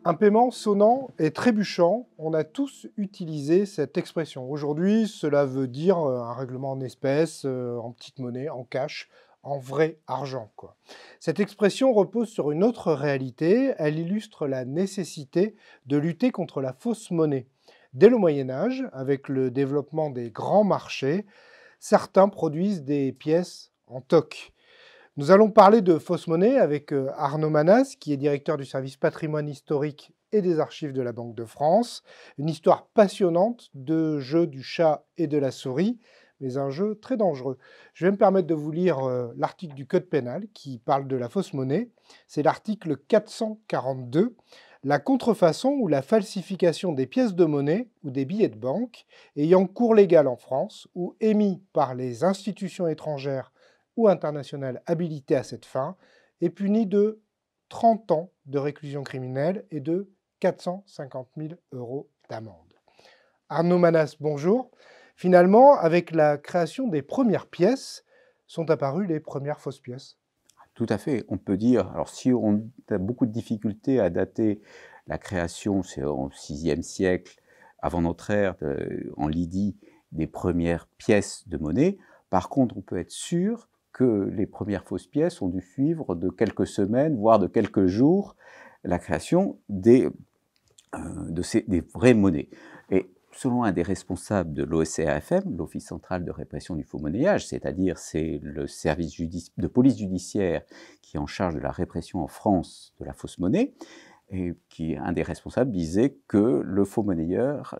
Un paiement sonnant et trébuchant, on a tous utilisé cette expression. Aujourd'hui, cela veut dire un règlement en espèces, en petite monnaie, en cash, en vrai argent, quoi. Cette expression repose sur une autre réalité. Elle illustre la nécessité de lutter contre la fausse monnaie. Dès le Moyen Âge, avec le développement des grands marchés, certains produisent des pièces en toc. Nous allons parler de fausse monnaie avec Arnaud Manas, qui est directeur du service patrimoine historique et des archives de la Banque de France. Une histoire passionnante de jeu du chat et de la souris, mais un jeu très dangereux. Je vais me permettre de vous lire l'article du Code pénal qui parle de la fausse monnaie. C'est l'article 442. La contrefaçon ou la falsification des pièces de monnaie ou des billets de banque ayant cours légal en France ou émis par les institutions étrangères ou internationale habilitée à cette fin est puni de 30 ans de réclusion criminelle et de 450 000 € d'amende. Arnaud Manas, bonjour. Finalement, avec la création des premières pièces, sont apparues les premières fausses pièces. Tout à fait. On peut dire, alors si on a beaucoup de difficultés à dater la création, c'est au VIe siècle, avant notre ère, en Lydie, des premières pièces de monnaie. Par contre, on peut être sûr que les premières fausses pièces ont dû suivre de quelques semaines, voire de quelques jours, la création des vraies monnaies. Et selon un des responsables de l'OCAFM, l'Office central de répression du faux monnayage, c'est-à-dire c'est le service de police judiciaire qui est en charge de la répression en France de la fausse monnaie, et qui, un des responsables, disait que le faux monnayeur,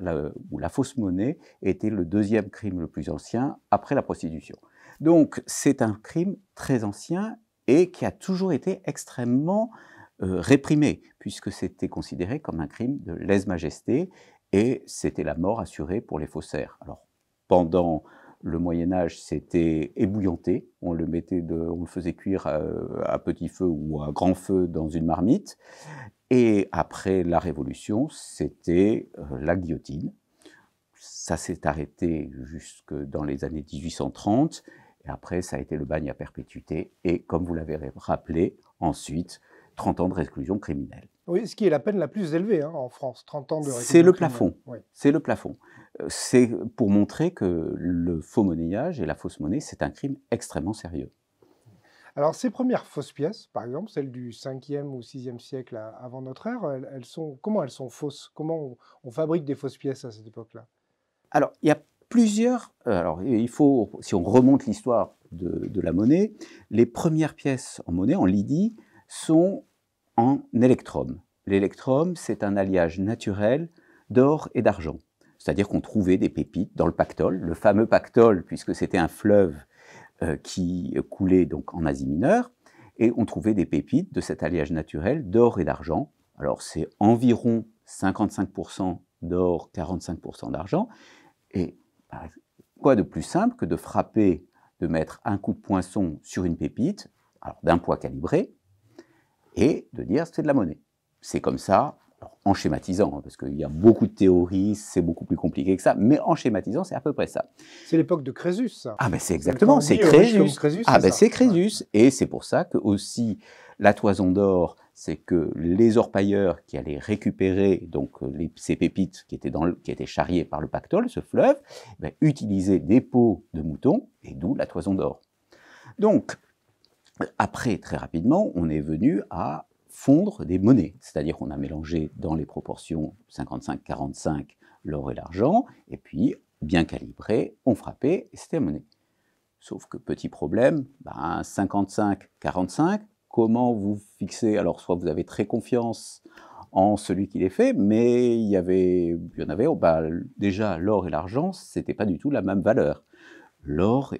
ou la fausse monnaie, était le deuxième crime le plus ancien après la prostitution. Donc c'est un crime très ancien et qui a toujours été extrêmement réprimé, puisque c'était considéré comme un crime de lèse-majesté, et c'était la mort assurée pour les faussaires. Alors, pendant le Moyen-Âge, c'était ébouillanté, on le faisait cuire à petit feu ou à grand feu dans une marmite, et après la Révolution, c'était la guillotine. Ça s'est arrêté jusque dans les années 1830, et après ça a été le bagne à perpétuité, et comme vous l'avez rappelé, ensuite 30 ans de réclusion criminelle. Oui, ce qui est la peine la plus élevée en France, 30 ans de réclusion C'est le criminelle. plafond, Oui. c'est le plafond. C'est pour montrer que le faux monnayage et la fausse monnaie, c'est un crime extrêmement sérieux. Alors, ces premières fausses pièces, par exemple, celles du 5e ou 6e siècle avant notre ère, comment elles sont fausses? Comment on fabrique des fausses pièces à cette époque-là? Alors, il y a plusieurs. Alors, si on remonte l'histoire de la monnaie, les premières pièces en monnaie, en Lydie, sont en électrum. L'électrum, c'est un alliage naturel d'or et d'argent. C'est-à-dire qu'on trouvait des pépites dans le Pactole, le fameux Pactole, puisque c'était un fleuve qui coulait donc en Asie mineure, et on trouvait des pépites de cet alliage naturel d'or et d'argent. Alors, c'est environ 55% d'or, 45% d'argent. Et quoi de plus simple que de frapper, de mettre un coup de poinçon sur une pépite, alors d'un poids calibré, et de dire c'est de la monnaie. C'est comme ça, alors en schématisant, parce qu'il y a beaucoup de théories, c'est beaucoup plus compliqué que ça, mais en schématisant, c'est à peu près ça. C'est l'époque de Crésus, ça. Ah ben c'est exactement, c'est Crésus. Ah ben c'est Crésus, ouais. Et c'est pour ça que aussi la toison d'or, c'est que les orpailleurs qui allaient récupérer donc ces pépites qui étaient charriées par le Pactole, ce fleuve, ben, utilisaient des peaux de mouton, et d'où la toison d'or. Donc, après, très rapidement, on est venu à fondre des monnaies, c'est-à-dire qu'on a mélangé dans les proportions 55-45 l'or et l'argent, et puis, bien calibré, on frappait, et c'était la monnaie. Sauf que, petit problème, 55-45, comment vous fixez? Alors, soit vous avez très confiance en celui qui les fait, mais il y en avait, déjà, l'or et l'argent, c'était pas du tout la même valeur. L'or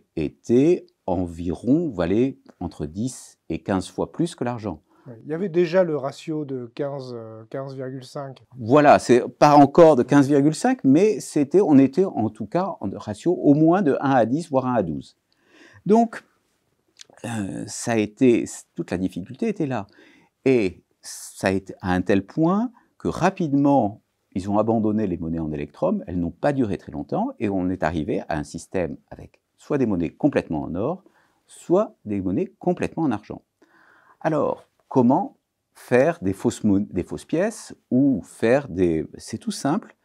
valait entre 10 et 15 fois plus que l'argent. Il y avait déjà le ratio de 15,5. Voilà, c'est pas encore de 15,5, mais on était en tout cas en ratio au moins de 1 à 10, voire 1 à 12. Donc, toute la difficulté était là. Et ça a été à un tel point que rapidement, ils ont abandonné les monnaies en électrum, elles n'ont pas duré très longtemps, et on est arrivé à un système avec soit des monnaies complètement en or, soit des monnaies complètement en argent. Alors, comment faire des fausses pièces ou faire des... C'est tout simple.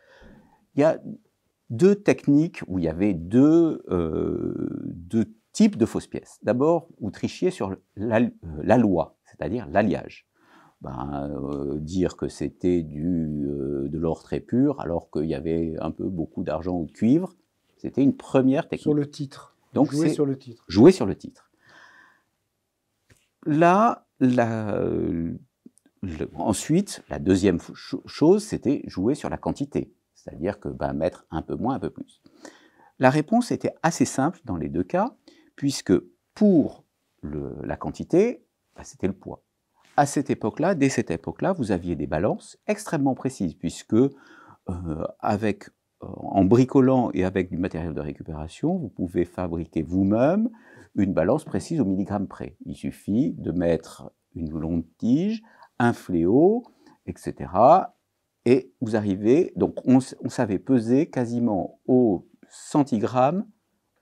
Il y a deux techniques où il y avait deux types de fausses pièces. D'abord, vous trichiez sur la loi, c'est-à-dire l'alliage. Dire que c'était de l'or très pur alors qu'il y avait beaucoup d'argent ou de cuivre, c'était une première technique. Sur le titre. Donc jouer sur le titre. Jouer sur le titre. Là, ensuite, la deuxième chose, c'était jouer sur la quantité. C'est-à-dire que mettre un peu moins, un peu plus. La réponse était assez simple dans les deux cas, puisque pour la quantité, c'était le poids. À cette époque-là, dès cette époque-là, vous aviez des balances extrêmement précises, puisque en bricolant et avec du matériel de récupération, vous pouvez fabriquer vous-même une balance précise au milligramme près. Il suffit de mettre une longue tige, un fléau, etc. Et vous arrivez, donc on savait peser quasiment au centigramme,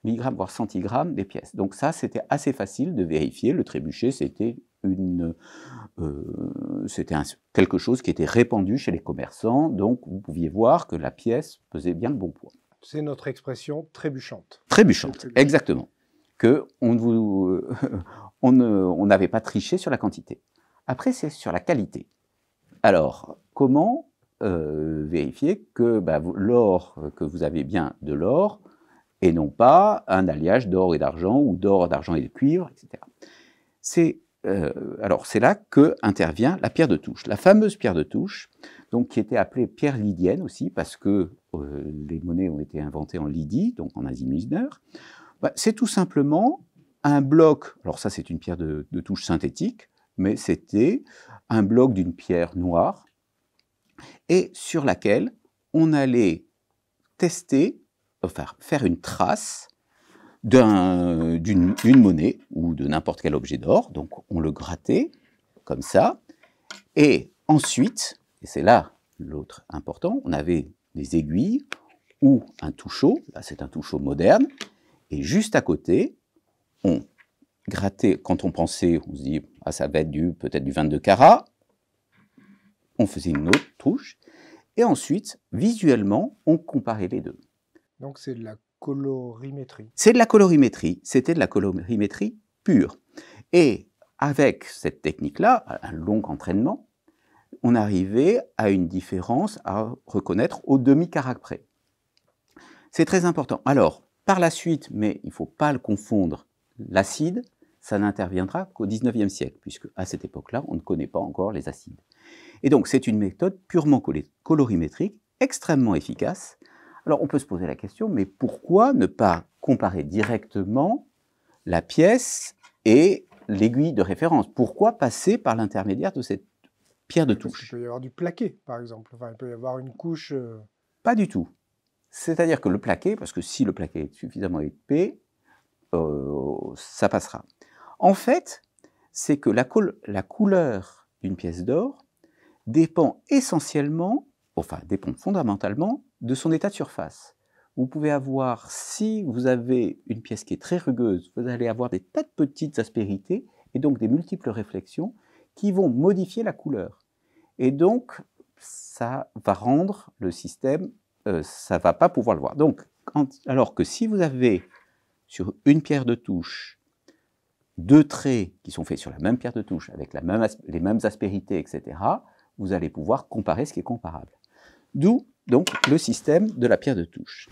milligramme voire centigramme des pièces. Donc ça, c'était assez facile de vérifier. Le trébuchet, c'était quelque chose qui était répandu chez les commerçants, donc vous pouviez voir que la pièce pesait bien le bon poids. C'est notre expression trébuchante. Trébuchante, exactement. On n'avait pas triché sur la quantité. Après, c'est sur la qualité. Alors, comment vérifier que l'or, que vous avez bien de l'or, et non pas un alliage d'or et d'argent, ou d'or, d'argent et de cuivre, etc. Alors, c'est là que intervient la pierre de touche. La fameuse pierre de touche, donc, qui était appelée pierre lydienne aussi, parce que les monnaies ont été inventées en Lydie, donc en Asie mineure. C'est tout simplement un bloc, alors ça c'est une pierre de touche synthétique, mais c'était un bloc d'une pierre noire, et sur laquelle on allait tester, enfin faire une trace d'une monnaie ou de n'importe quel objet d'or. Donc on le grattait comme ça, et ensuite, et c'est là l'autre important, on avait des aiguilles ou un toucheau, là c'est un toucheau moderne, et juste à côté, on grattait, quand on pensait, on se dit, ça va être peut-être du 22 carats, on faisait une autre touche, et ensuite, visuellement, on comparait les deux. Donc c'est de la colorimétrie. C'est de la colorimétrie, c'était de la colorimétrie pure. Et avec cette technique-là, un long entraînement, on arrivait à une différence à reconnaître au demi-carat près. C'est très important. Alors, par la suite, mais il ne faut pas le confondre, l'acide, ça n'interviendra qu'au XIXe siècle, puisque à cette époque-là, on ne connaît pas encore les acides. Et donc, c'est une méthode purement colorimétrique, extrêmement efficace. Alors, on peut se poser la question, mais pourquoi ne pas comparer directement la pièce et l'aiguille de référence? Pourquoi passer par l'intermédiaire de cette pierre de touche? Il peut y avoir du plaqué, par exemple. Enfin, il peut y avoir une couche... Pas du tout. C'est-à-dire que le plaqué, parce que si le plaqué est suffisamment épais, ça passera. En fait, c'est que la couleur d'une pièce d'or dépend essentiellement, enfin dépend fondamentalement de son état de surface. Vous pouvez avoir, si vous avez une pièce qui est très rugueuse, vous allez avoir des tas de petites aspérités et donc des multiples réflexions qui vont modifier la couleur. Et donc, ça va rendre le système, ça ne va pas pouvoir le voir. Donc, alors que si vous avez sur une pierre de touche deux traits qui sont faits sur la même pierre de touche avec les mêmes aspérités, etc., vous allez pouvoir comparer ce qui est comparable. D'où donc le système de la pierre de touche,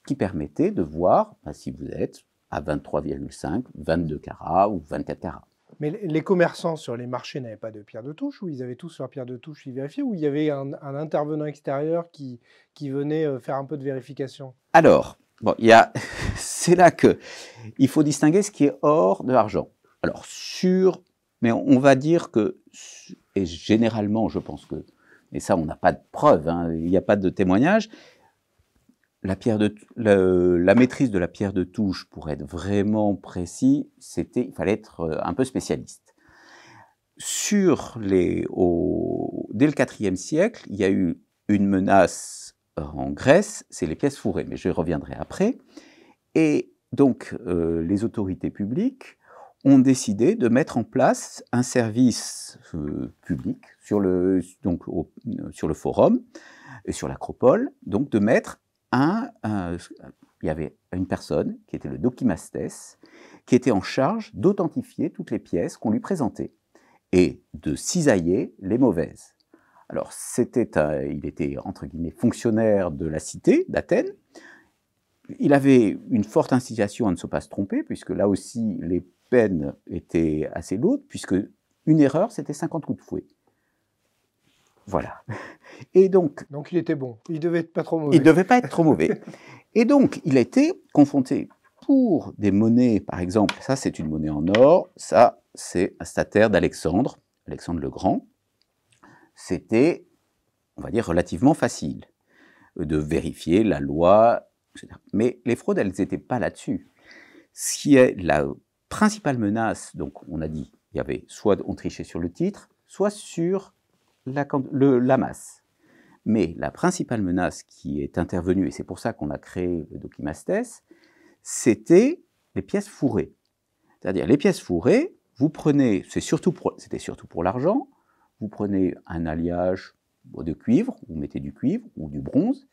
qui permettait de voir si vous êtes à 23,5, 22 carats ou 24 carats. Mais les commerçants sur les marchés n'avaient pas de pierre de touche, ou ils avaient tous leur pierre de touche, ils vérifiaient, ou il y avait un intervenant extérieur qui venait faire un peu de vérification? Alors, bon, c'est là qu'il faut distinguer ce qui est or de argent. Alors, mais on va dire que, et généralement, je pense que, et ça, on n'a pas de preuve, hein, il n'y a pas de témoignage, la maîtrise de la pierre de touche, pour être vraiment précis, il fallait être un peu spécialiste. Dès le IVe siècle, il y a eu une menace en Grèce, c'est les pièces fourrées, mais je reviendrai après. Et donc, les autorités publiques ont décidé de mettre en place un service public sur le forum et sur l'acropole, donc de mettre il y avait une personne qui était le dokimastes, qui était en charge d'authentifier toutes les pièces qu'on lui présentait et de cisailler les mauvaises. Alors, il était, entre guillemets, fonctionnaire de la cité d'Athènes. Il avait une forte incitation à ne pas se tromper, puisque là aussi, les peines étaient assez lourdes, puisque une erreur, c'était 50 coups de fouet. Voilà. Et donc il était bon. Il devait être pas trop mauvais. Il devait pas être trop mauvais. Et donc, il a été confronté pour des monnaies, par exemple, ça c'est une monnaie en or, ça c'est un statère d'Alexandre, Alexandre le Grand. C'était, on va dire, relativement facile de vérifier la loi, etc. Mais les fraudes, elles n'étaient pas là-dessus. Ce qui est la principale menace, donc on a dit, il y avait soit on trichait sur le titre, soit sur la masse. Mais la principale menace qui est intervenue, et c'est pour ça qu'on a créé le dokimastes, c'était les pièces fourrées. C'est-à-dire les pièces fourrées, vous prenez, c'était surtout pour l'argent, vous prenez un alliage de cuivre, vous mettez du cuivre ou du bronze,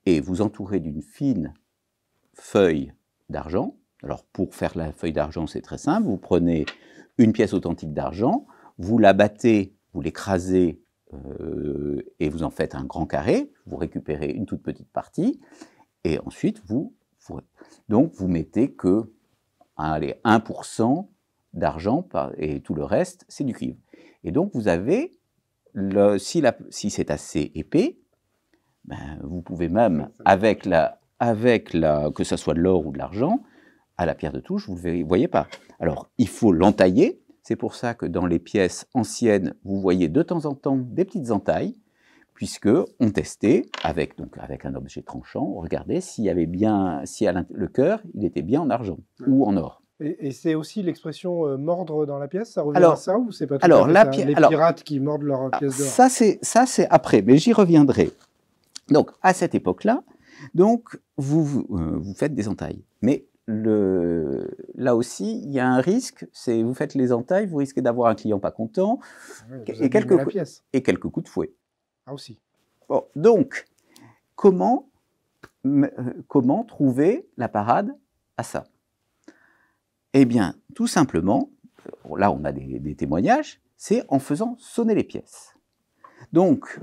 et vous entourez d'une fine feuille d'argent. Alors pour faire la feuille d'argent, c'est très simple, vous prenez une pièce authentique d'argent, vous la battez, vous l'écrasez, et vous en faites un grand carré, vous récupérez une toute petite partie, et ensuite donc vous mettez que 1% d'argent, et tout le reste, c'est du cuivre. Et donc vous avez, si c'est assez épais, ben, vous pouvez même, que ce soit de l'or ou de l'argent, à la pierre de touche, vous ne le voyez pas. Alors, il faut l'entailler. C'est pour ça que dans les pièces anciennes, vous voyez de temps en temps des petites entailles, puisqu'on testait avec un objet tranchant, on regardait si le cœur, il était bien en argent ou en or. Et c'est aussi l'expression mordre dans la pièce, ça revient à ça ou c'est pas tout à fait ça, les pirates qui mordent leur pièce d'or? Ça c'est après, mais j'y reviendrai. Donc à cette époque-là, donc vous faites des entailles, mais là aussi, il y a un risque, c'est vous faites les entailles, vous risquez d'avoir un client pas content et quelques coups de fouet. Ah aussi. Bon, donc, comment trouver la parade à ça? Eh bien, tout simplement, là on a des témoignages, c'est en faisant sonner les pièces. Donc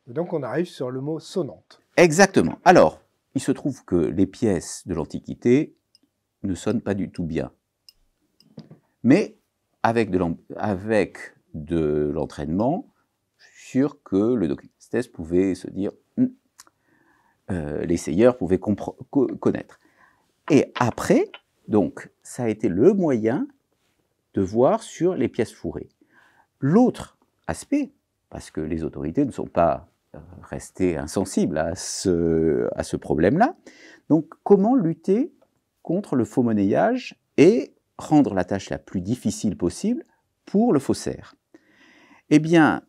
on arrive sur le mot sonnante. Exactement. Alors, il se trouve que les pièces de l'Antiquité ne sonnent pas du tout bien. Mais avec de l'entraînement, je suis sûr que le dokimastes pouvait se dire, l'essayeur pouvait connaître. Et après, donc, ça a été le moyen de voir sur les pièces fourrées. L'autre aspect, parce que les autorités ne sont pas restées insensibles à ce problème-là, donc comment lutter contre le faux monnayage et rendre la tâche la plus difficile possible pour le faussaire? Eh bien,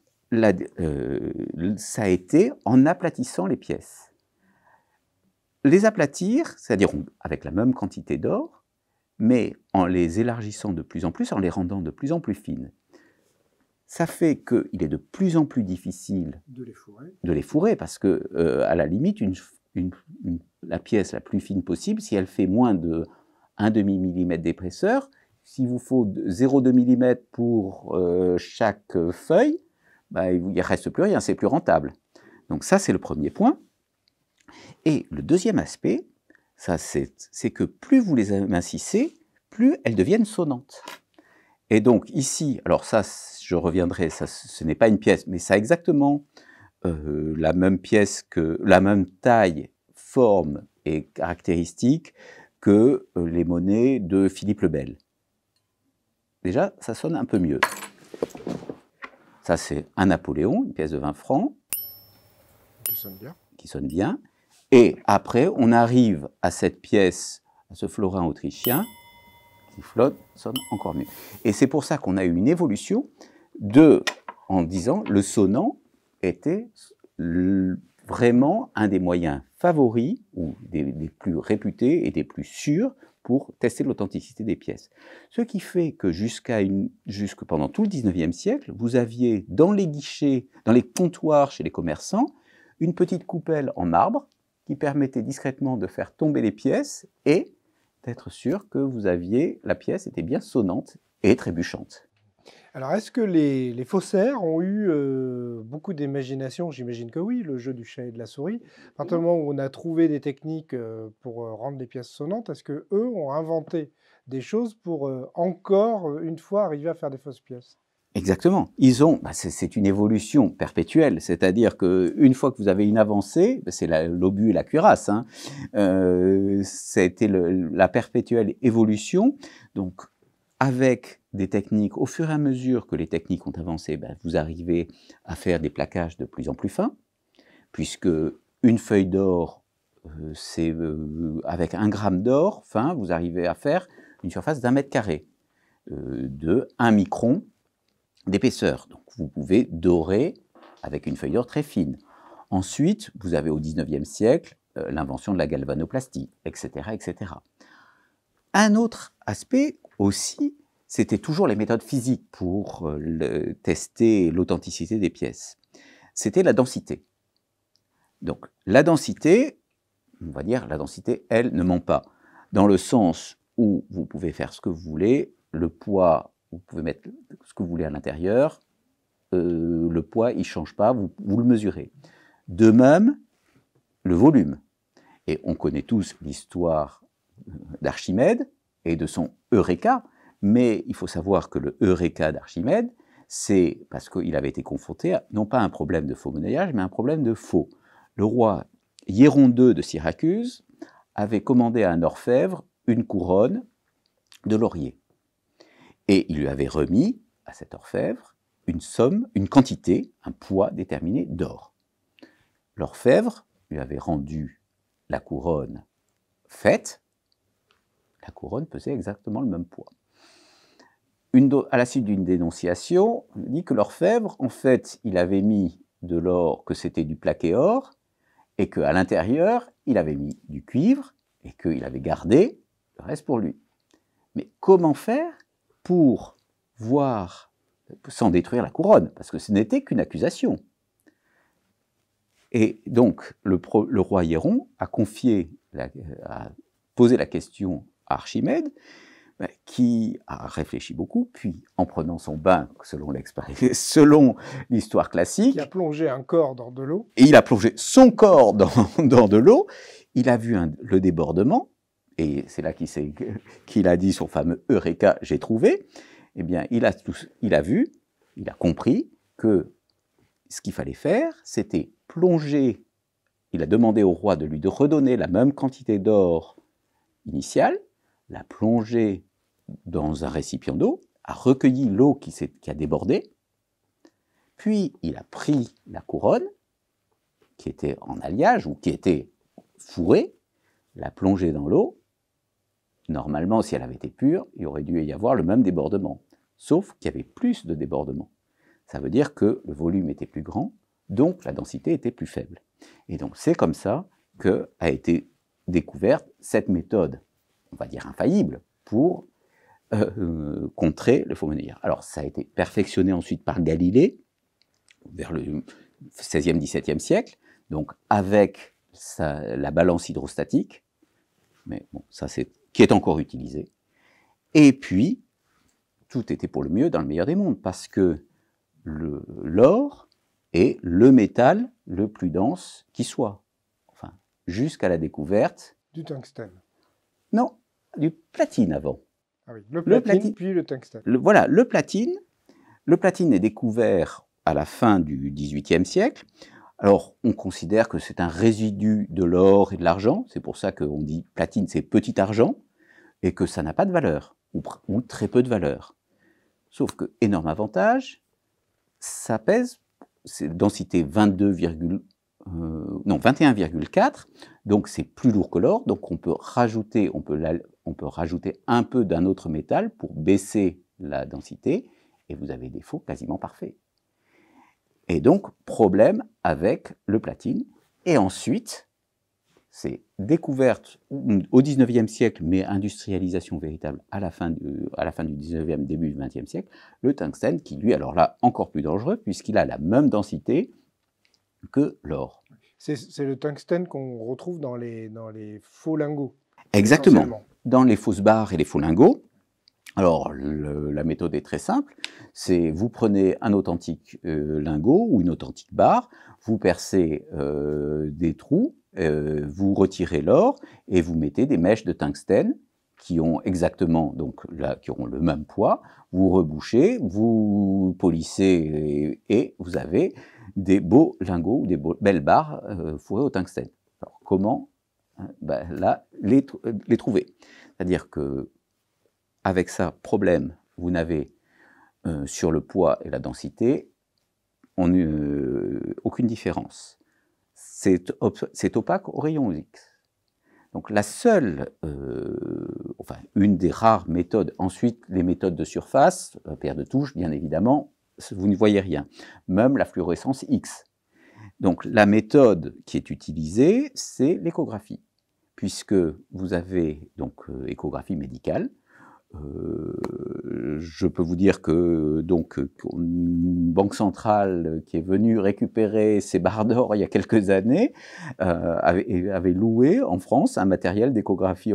ça a été en aplatissant les pièces. Les aplatir, c'est-à-dire avec la même quantité d'or, mais en les élargissant de plus en plus, en les rendant de plus en plus fines. Ça fait qu'il est de plus en plus difficile de les fourrer parce que, à la limite, la pièce la plus fine possible, si elle fait moins de 1/2 millimètre d'épaisseur, s'il vous faut 0,2 mm pour chaque feuille, bah, il ne reste plus rien, c'est plus rentable. Donc ça, c'est le premier point. Et le deuxième aspect, c'est que plus vous les amincissez, plus elles deviennent sonnantes. Et donc ici, alors ça, je reviendrai, ça, ce n'est pas une pièce, mais ça a exactement la même taille, forme et caractéristiques que les monnaies de Philippe le Bel. Déjà, ça sonne un peu mieux. Ça, c'est un Napoléon, une pièce de 20 francs. Qui sonne bien. Et après, on arrive à cette pièce, à ce florin autrichien, qui sonne encore mieux. Et c'est pour ça qu'on a eu une évolution en disant le sonnant vraiment un des moyens favoris, ou des plus réputés et des plus sûrs, pour tester l'authenticité des pièces. Ce qui fait que jusque pendant tout le 19e siècle, vous aviez dans les guichets, dans les comptoirs chez les commerçants, une petite coupelle en marbre qui permettait discrètement de faire tomber les pièces et d'être sûr que la pièce était bien sonnante et trébuchante. Alors, est-ce que les faussaires ont eu beaucoup d'imagination? J'imagine que oui, le jeu du chat et de la souris. À partir du moment où on a trouvé des techniques pour rendre les pièces sonnantes, est-ce que eux ont inventé des choses pour encore une fois arriver à faire des fausses pièces? Exactement. C'est une évolution perpétuelle, c'est-à-dire qu'une fois que vous avez une avancée, c'est l'obus et la cuirasse, hein, ça a été la perpétuelle évolution. Donc, avec des techniques, au fur et à mesure que les techniques ont avancé, vous arrivez à faire des plaquages de plus en plus fins, puisque une feuille d'or, avec 1 gramme d'or fin, vous arrivez à faire une surface d'1 mètre carré, de 1 micron d'épaisseur. Donc vous pouvez dorer avec une feuille d'or très fine. Ensuite, vous avez au 19e siècle l'invention de la galvanoplastie, etc., etc. Un autre aspect aussi, c'était toujours les méthodes physiques pour tester l'authenticité des pièces. C'était la densité. Donc la densité, on va dire, la densité, elle, ne ment pas. Dans le sens où vous pouvez faire ce que vous voulez, le poids, vous pouvez mettre ce que vous voulez à l'intérieur, le poids, il ne change pas, vous le mesurez. De même, le volume. Et on connaît tous l'histoire d'Archimède et de son Eureka, mais il faut savoir que le Eureka d'Archimède, c'est parce qu'il avait été confronté à, non pas un problème de faux monnayage, mais un problème de faux. Le roi Hieron II de Syracuse avait commandé à un orfèvre une couronne de laurier. Et il lui avait remis, à cet orfèvre, une somme, une quantité, un poids déterminé d'or. L'orfèvre lui avait rendu la couronne faite. La couronne pesait exactement le même poids. À la suite d'une dénonciation, on dit que l'orfèvre, en fait, il avait mis de l'or, que c'était du plaqué or, et qu'à l'intérieur, il avait mis du cuivre, et qu'il avait gardé le reste pour lui. Mais comment faire pour voir, sans détruire la couronne, parce que ce n'était qu'une accusation. Et donc, le roi Hieron a posé la question à Archimède, qui a réfléchi beaucoup, puis en prenant son bain, selon l'histoire classique, qui a plongé un corps dans de l'eau. Et il a plongé son corps dans de l'eau, il a vu le débordement, et c'est là qu'il a dit son fameux « Eureka, j'ai trouvé », eh bien, il a vu, il a compris que ce qu'il fallait faire, c'était plonger. Il a demandé au roi de lui redonner la même quantité d'or initiale, la plonger dans un récipient d'eau, a recueilli l'eau qui a débordé, puis il a pris la couronne, qui était en alliage ou qui était fourrée, l'a plongée dans l'eau. Normalement, si elle avait été pure, il aurait dû y avoir le même débordement, sauf qu'il y avait plus de débordement. Ça veut dire que le volume était plus grand, donc la densité était plus faible. Et donc c'est comme ça qu'a été découverte cette méthode, on va dire infaillible, pour contrer le faux monnayage. Alors ça a été perfectionné ensuite par Galilée, vers le XVIe, XVIIe siècle, donc avec la balance hydrostatique, mais bon, ça qui est encore utilisé. Et puis, tout était pour le mieux dans le meilleur des mondes, parce que l'or est le métal le plus dense qui soit. Enfin, jusqu'à la découverte... Du tungstène. Non, du platine avant. Ah oui, le platine, puis le tungstène. Voilà, le platine. Le platine est découvert à la fin du XVIIIe siècle. Alors, on considère que c'est un résidu de l'or et de l'argent. C'est pour ça qu'on dit platine, c'est petit argent, et que ça n'a pas de valeur, ou très peu de valeur. Sauf que, énorme avantage, ça pèse, c'est densité 21,4, donc c'est plus lourd que l'or, donc on peut rajouter un peu d'un autre métal pour baisser la densité, et vous avez des faux quasiment parfaits. Et donc, problème avec le platine, Et ensuite, c'est découverte au XIXe siècle, mais industrialisation véritable à la fin du XIXe, début du XXe siècle, le tungstène qui, lui, alors là, encore plus dangereux, puisqu'il a la même densité que l'or. C'est le tungstène qu'on retrouve dans les faux lingots. Exactement. Dans les fausses barres et les faux lingots. Alors, la méthode est très simple. C'est vous prenez un authentique lingot ou une authentique barre, vous percez des trous, vous retirez l'or et vous mettez des mèches de tungstène qui ont exactement, donc là, qui auront le même poids. Vous rebouchez, vous polissez et vous avez des beaux lingots ou des belles barres fourrées au tungstène. Alors, comment là, les trouver? C'est-à-dire que avec ça, problème, vous n'avez sur le poids et la densité aucune différence. C'est opaque au rayon X. Donc la seule, une des rares méthodes, ensuite les méthodes de surface, paire de touches, bien évidemment, vous ne voyez rien. Même la fluorescence X. Donc la méthode qui est utilisée, c'est l'échographie, puisque vous avez donc échographie médicale. Je peux vous dire que donc une banque centrale qui est venue récupérer ces barres d'or il y a quelques années avait loué en France un matériel d'échographie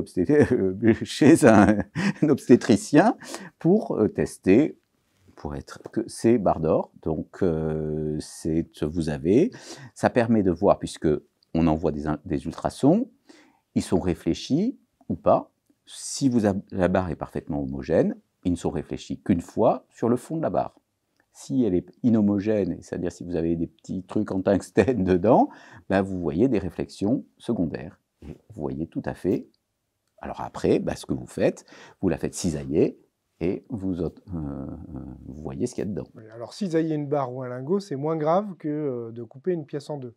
chez un obstétricien pour tester pour être que ces barres d'or. Donc vous avez, ça permet de voir puisque on envoie des ultrasons, ils sont réfléchis ou pas. Si la barre est parfaitement homogène, ils ne sont réfléchis qu'une fois sur le fond de la barre. Si elle est inhomogène, c'est-à-dire si vous avez des petits trucs en tungstène dedans, vous voyez des réflexions secondaires. Et vous voyez tout à fait. Alors après, ce que vous faites, vous la faites cisailler et vous voyez ce qu'il y a dedans. Alors cisailler une barre ou un lingot, c'est moins grave que de couper une pièce en deux.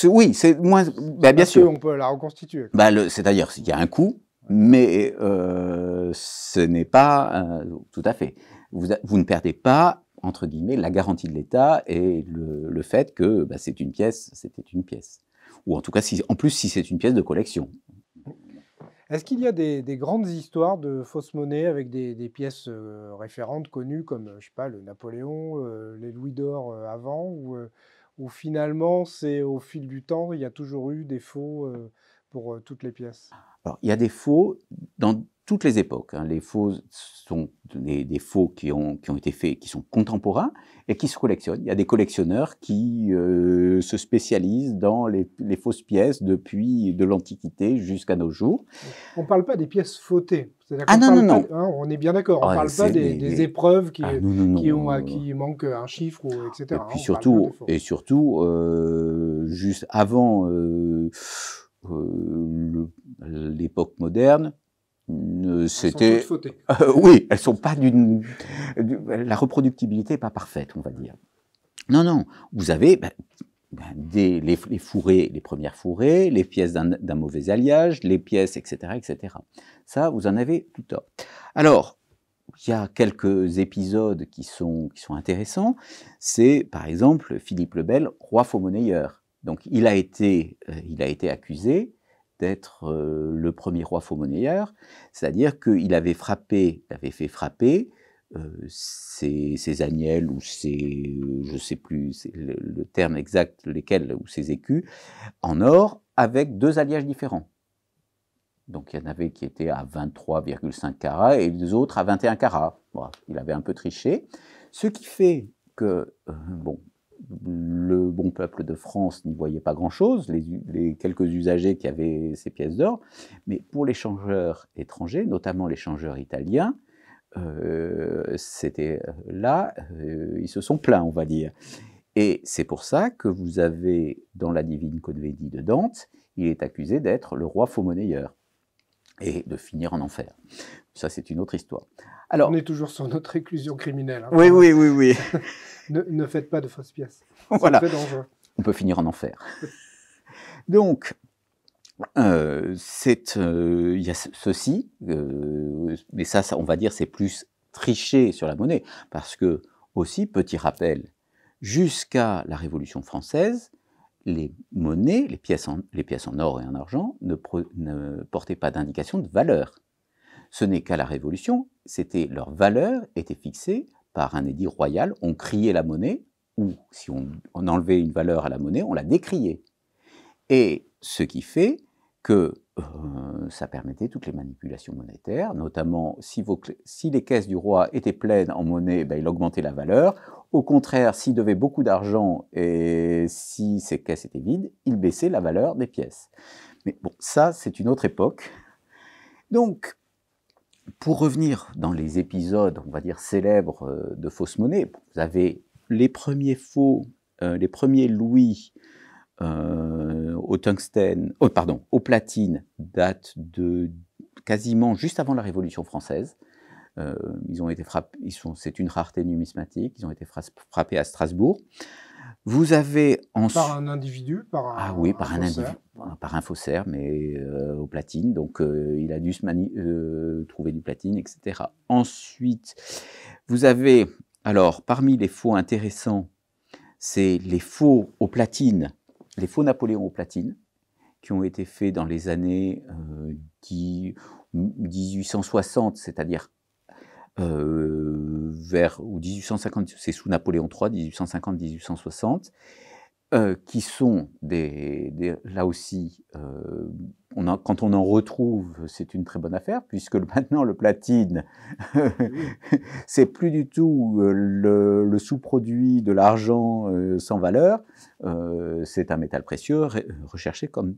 Oui, c'est moins. Bien sûr. On peut la reconstituer. C'est-à-dire qu'il y a un coût, mais ce n'est pas tout à fait. Vous ne perdez pas, entre guillemets, la garantie de l'État et le fait que c'est une pièce, c'était une pièce. Ou en tout cas, si c'est une pièce de collection. Est-ce qu'il y a des grandes histoires de fausses monnaies avec des pièces référentes connues comme, je sais pas, le Napoléon, les Louis d'or avant, ou finalement, c'est au fil du temps, il y a toujours eu des faux pour toutes les pièces? Alors, il y a des faux dans toutes les époques. Les faux sont des faux qui ont été faits, qui sont contemporains et qui se collectionnent. Il y a des collectionneurs qui se spécialisent dans les fausses pièces depuis de l'Antiquité jusqu'à nos jours. On ne parle pas des pièces fautées. Non. On est bien d'accord. On ne parle pas des épreuves qui manquent un chiffre, etc. Et puis surtout, juste avant l'époque moderne, c'était. Oui, elles sont pas la reproductibilité n'est pas parfaite, on va dire. Non, vous avez les fourrés, les premières fourrées, les pièces d'un mauvais alliage, les pièces, etc., etc. Ça, vous en avez tout le temps. Alors, il y a quelques épisodes qui sont intéressants. C'est, par exemple, Philippe le Bel, roi faux-monnayeur. Donc, il a été accusé d'être le premier roi faux-monnayeur, c'est-à-dire qu'il avait fait frapper ses agnelles ou je ne sais plus le terme exact, ou ses écus, en or avec 2 alliages différents. Donc il y en avait qui étaient à 23,5 carats et les autres à 21 carats. Bon, il avait un peu triché. Ce qui fait que, le bon peuple de France n'y voyait pas grand-chose, les quelques usagers qui avaient ces pièces d'or, mais pour les changeurs étrangers, notamment les changeurs italiens, c'était là, ils se sont plaints, on va dire. Et c'est pour ça que vous avez, dans la Divine Comédie de Dante, il est accusé d'être le roi faux-monnayeur et de finir en enfer. Ça, c'est une autre histoire. Alors, on est toujours sur notre réclusion criminelle. Oui. Ne faites pas de fausses pièces. Voilà. C'est très dangereux. On peut finir en enfer. Donc, il y a ceci, mais ça, on va dire, c'est plus tricher sur la monnaie, parce que, aussi, petit rappel, jusqu'à la Révolution française, les monnaies, les pièces en or et en argent ne portaient pas d'indication de valeur. Ce n'est qu'à la Révolution, leur valeur était fixée par un édit royal. On criait la monnaie, ou si on enlevait une valeur à la monnaie, on la décriait. Et ce qui fait que ça permettait toutes les manipulations monétaires, notamment si les caisses du roi étaient pleines en monnaie, il augmentait la valeur. Au contraire, s'il devait beaucoup d'argent et si ces caisses étaient vides, il baissait la valeur des pièces. Mais bon, ça, c'est une autre époque. Donc, pour revenir dans les épisodes, on va dire, célèbres de fausses monnaies, vous avez les premiers les premiers louis au tungstène, au platine, datent de quasiment juste avant la Révolution française. Ils ont été frappés, c'est une rareté numismatique, ils ont été frappés à Strasbourg. Vous avez par un individu, par un faussaire, mais au platine. Donc il a dû trouver du platine, etc. Ensuite, vous avez, alors parmi les faux intéressants, c'est les faux au platine, les faux Napoléon au platine, qui ont été faits dans les années 1860, c'est-à-dire vers 1850, c'est sous Napoléon III, 1850-1860, qui sont là aussi, quand on en retrouve, c'est une très bonne affaire, puisque maintenant le platine, c'est plus du tout le sous-produit de l'argent sans valeur, c'est un métal précieux recherché comme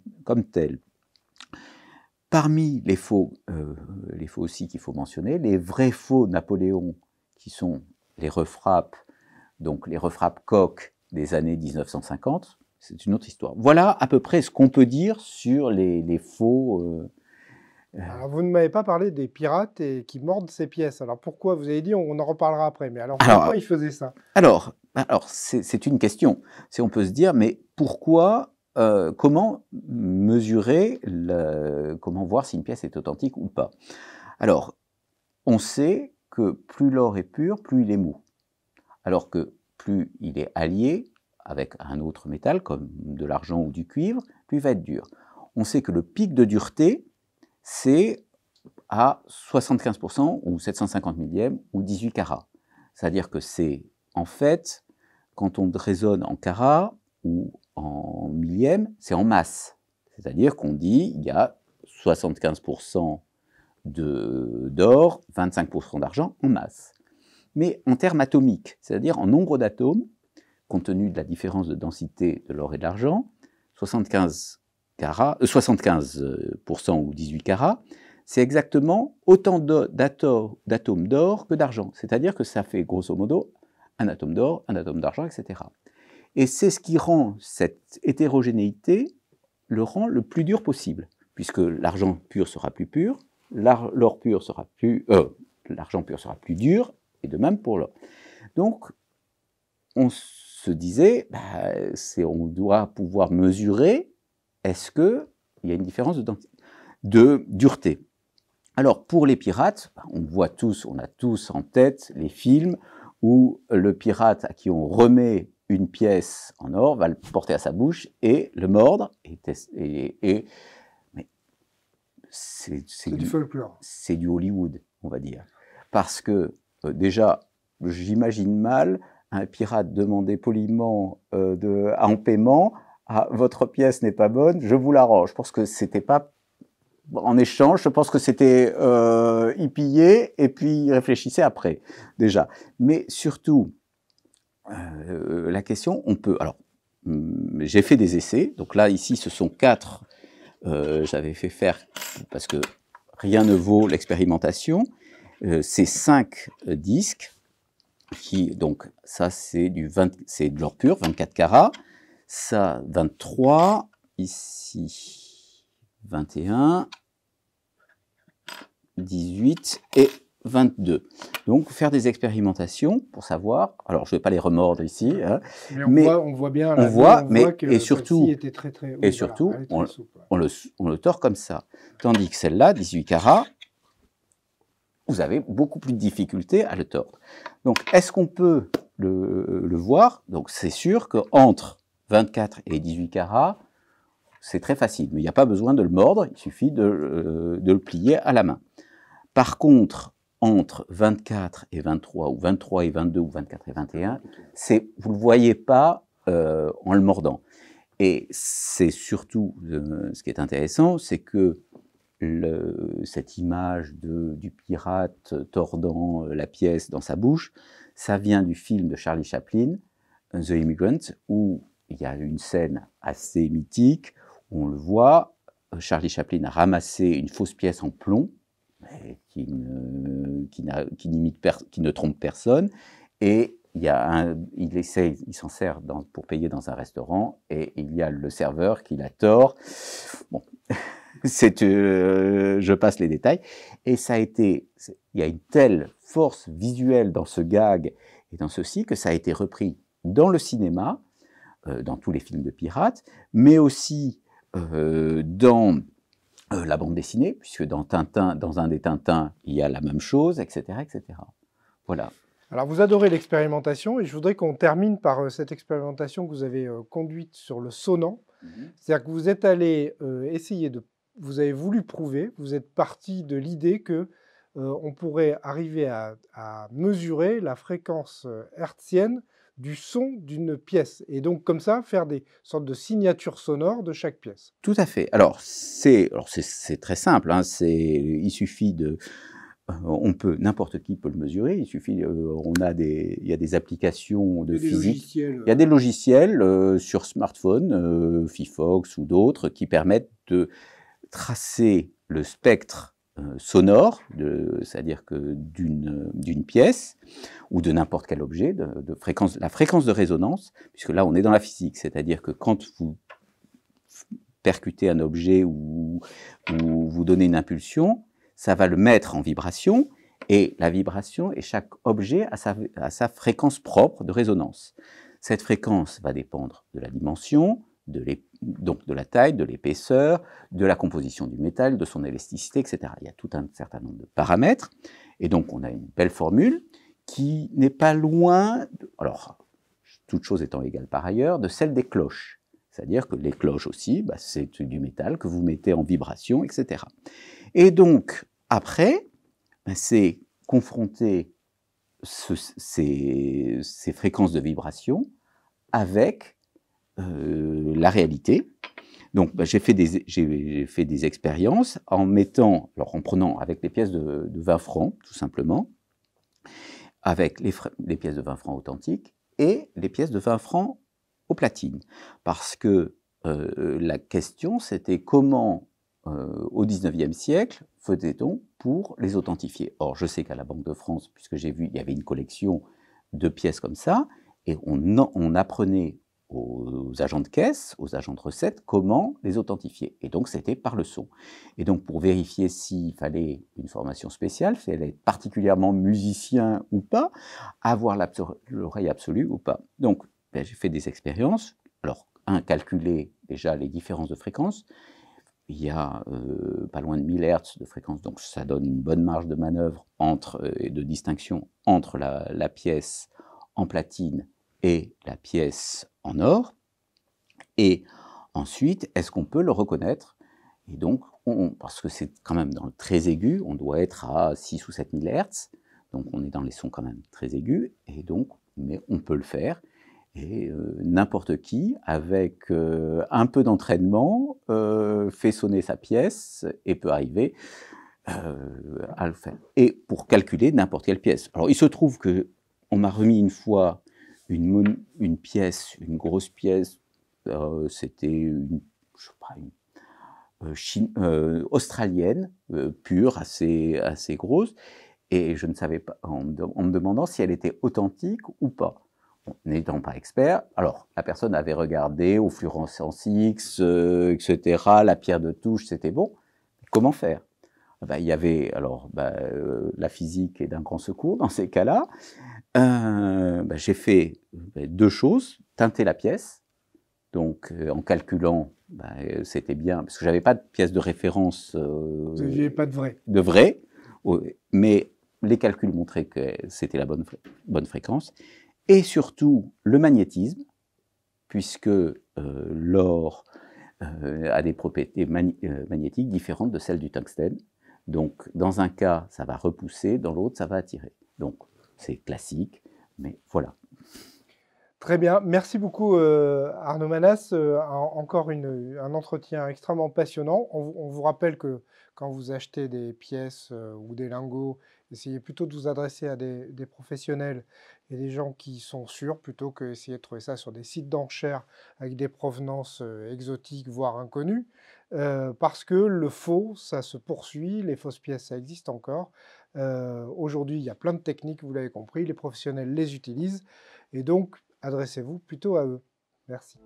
tel. Parmi les faux aussi qu'il faut mentionner, les vrais faux Napoléon, qui sont les refrappes, donc les refrappes Koch des années 1950, c'est une autre histoire. Voilà à peu près ce qu'on peut dire sur les faux. Alors, vous ne m'avez pas parlé des pirates qui mordent ces pièces. Alors pourquoi? Vous avez dit on en reparlera après, mais alors pourquoi ils faisaient ça? Alors c'est une question. On peut se dire, mais pourquoi? Comment mesurer, comment voir si une pièce est authentique ou pas? Alors, on sait que plus l'or est pur, plus il est mou. Alors que plus il est allié avec un autre métal, comme de l'argent ou du cuivre, plus il va être dur. On sait que le pic de dureté, c'est à 75% ou 750 millièmes ou 18 carats. C'est-à-dire que c'est, en fait, quand on raisonne en carats ou en millième, c'est en masse. C'est-à-dire qu'on dit il y a 75% d'or, 25% d'argent en masse. Mais en termes atomiques, c'est-à-dire en nombre d'atomes, compte tenu de la différence de densité de l'or et de l'argent, 75% ou 18 carats, c'est exactement autant d'atomes d'or que d'argent. C'est-à-dire que ça fait grosso modo un atome d'or, un atome d'argent, etc. Et c'est ce qui rend cette hétérogénéité, le rend le plus dur possible, puisque l'argent pur sera plus pur, l'or pur sera l'argent pur sera plus dur, et de même pour l'or. Donc, on se disait, on doit pouvoir mesurer, est-ce qu'il y a une différence de dureté? Alors, pour les pirates, on a tous en tête les films où le pirate à qui on remet une pièce en or va le porter à sa bouche et le mordre. Mais c'est du folklore. C'est du Hollywood, on va dire. Parce que, déjà, j'imagine mal un pirate demander poliment en paiement votre pièce n'est pas bonne, je vous l'arrange. Je pense que c'était pas en échange, je pense que c'était y piller et puis y réfléchissait après, déjà. Mais surtout, la question, on peut... Alors, j'ai fait des essais, donc là, ici, ce sont 4, j'avais fait faire, parce que rien ne vaut l'expérimentation, c'est 5 disques, donc ça, c'est de l'or pur, 24 carats, ça, 23, ici, 21, 18 et 22. Donc, faire des expérimentations pour savoir. Alors, je ne vais pas les remordre ici. Hein, mais on voit bien. On voit, que et surtout, était très, très, et surtout on le tord comme ça. Tandis que celle-là, 18 carats, vous avez beaucoup plus de difficultés à le tordre. Donc, est-ce qu'on peut le voir? Donc, c'est sûr qu'entre 24 et 18 carats, c'est très facile, mais il n'y a pas besoin de le mordre, il suffit de le plier à la main. Par contre, entre 24 et 23, ou 23 et 22, ou 24 et 21, vous ne le voyez pas en le mordant. Et c'est surtout, ce qui est intéressant, c'est que cette image du pirate tordant la pièce dans sa bouche, ça vient du film de Charlie Chaplin, The Immigrant, où il y a une scène assez mythique, où on le voit, Charlie Chaplin a ramassé une fausse pièce en plomb, qui ne trompe personne, et il s'en sert pour payer dans un restaurant, et il y a le serveur qui la tord. Bon, je passe les détails. Et il y a une telle force visuelle dans ce gag et dans ceci que ça a été repris dans le cinéma, dans tous les films de pirates, mais aussi dans la bande dessinée, puisque dans un des Tintins, il y a la même chose, etc., etc. Voilà. Alors, vous adorez l'expérimentation, et je voudrais qu'on termine par cette expérimentation que vous avez conduite sur le sonnant. C'est-à-dire que vous êtes allé vous avez voulu prouver, vous êtes parti de l'idée que on pourrait arriver à mesurer la fréquence hertzienne du son d'une pièce, et donc comme ça faire des sortes de signatures sonores de chaque pièce. Tout à fait. Alors c'est très simple, hein, il suffit n'importe qui peut le mesurer, il suffit, il y a des applications de physique, il y a des logiciels sur smartphone, Fifox ou d'autres, qui permettent de tracer le spectre sonore, c'est-à-dire que d'une pièce ou de n'importe quel objet, la fréquence de résonance, puisque là on est dans la physique, c'est-à-dire que quand vous percutez un objet ou vous donnez une impulsion, ça va le mettre en vibration, et la vibration, et chaque objet a sa fréquence propre de résonance. Cette fréquence va dépendre de la dimension, donc de la taille, de l'épaisseur, de la composition du métal, de son élasticité, etc. Il y a tout un certain nombre de paramètres, et donc on a une belle formule qui n'est pas loin, alors toute chose étant égale par ailleurs, de celle des cloches. C'est-à-dire que les cloches aussi, c'est du métal que vous mettez en vibration, etc. Et donc, après, c'est confronter ces fréquences de vibration avec la réalité. Donc, j'ai fait des expériences en prenant avec les pièces de 20 francs, tout simplement, avec les pièces de 20 francs authentiques et les pièces de 20 francs au platine. Parce que la question, c'était comment, au XIXe siècle, faisait-on pour les authentifier? Or, je sais qu'à la Banque de France, puisque j'ai vu, il y avait une collection de pièces comme ça, et on apprenait aux agents de caisse, aux agents de recettes, comment les authentifier. Et donc, c'était par le son. Et donc, pour vérifier s'il fallait une formation spéciale, si elle est particulièrement musicien ou pas, avoir l'oreille absolue ou pas. Donc, j'ai fait des expériences. Alors, calculer déjà les différences de fréquence. Il y a pas loin de 1000 Hz de fréquence, donc ça donne une bonne marge de manœuvre et de distinction entre la pièce en platine et la pièce en or. Et ensuite, est-ce qu'on peut le reconnaître? Et donc, parce que c'est quand même dans le très aigu, on doit être à 6 ou 7000 Hz, donc on est dans les sons quand même très aigus, et donc, mais on peut le faire. Et n'importe qui, avec un peu d'entraînement, fait sonner sa pièce et peut arriver à le faire. Et pour calculer n'importe quelle pièce. Alors, il se trouve qu'on m'a remis une fois une pièce, une grosse pièce, c'était australienne, pure, assez grosse, et je ne savais pas, en me demandant si elle était authentique ou pas. Bon, n'étant pas expert, alors la personne avait regardé au fluorescence X, etc., la pierre de touche, c'était bon. Comment faire? Il y avait la physique est d'un grand secours dans ces cas-là. J'ai fait deux choses: teinter la pièce, donc en calculant, c'était bien, parce que j'avais pas de pièce de référence. Vous n'aviez pas de vrai. De vrai, mais les calculs montraient que c'était la bonne fréquence. Et surtout le magnétisme, puisque l'or a des propriétés magnétiques différentes de celles du tungstène. Donc, dans un cas, ça va repousser, dans l'autre, ça va attirer. Donc, c'est classique, mais voilà. Très bien, merci beaucoup Arnaud Manas. Encore un entretien extrêmement passionnant. On vous rappelle que quand vous achetez des pièces ou des lingots, essayez plutôt de vous adresser à des professionnels et des gens qui sont sûrs, plutôt que d'essayer de trouver ça sur des sites d'enchères avec des provenances exotiques, voire inconnues. Parce que le faux, ça se poursuit, les fausses pièces, ça existe encore. Aujourd'hui, il y a plein de techniques, vous l'avez compris, les professionnels les utilisent. Et donc, adressez-vous plutôt à eux. Merci.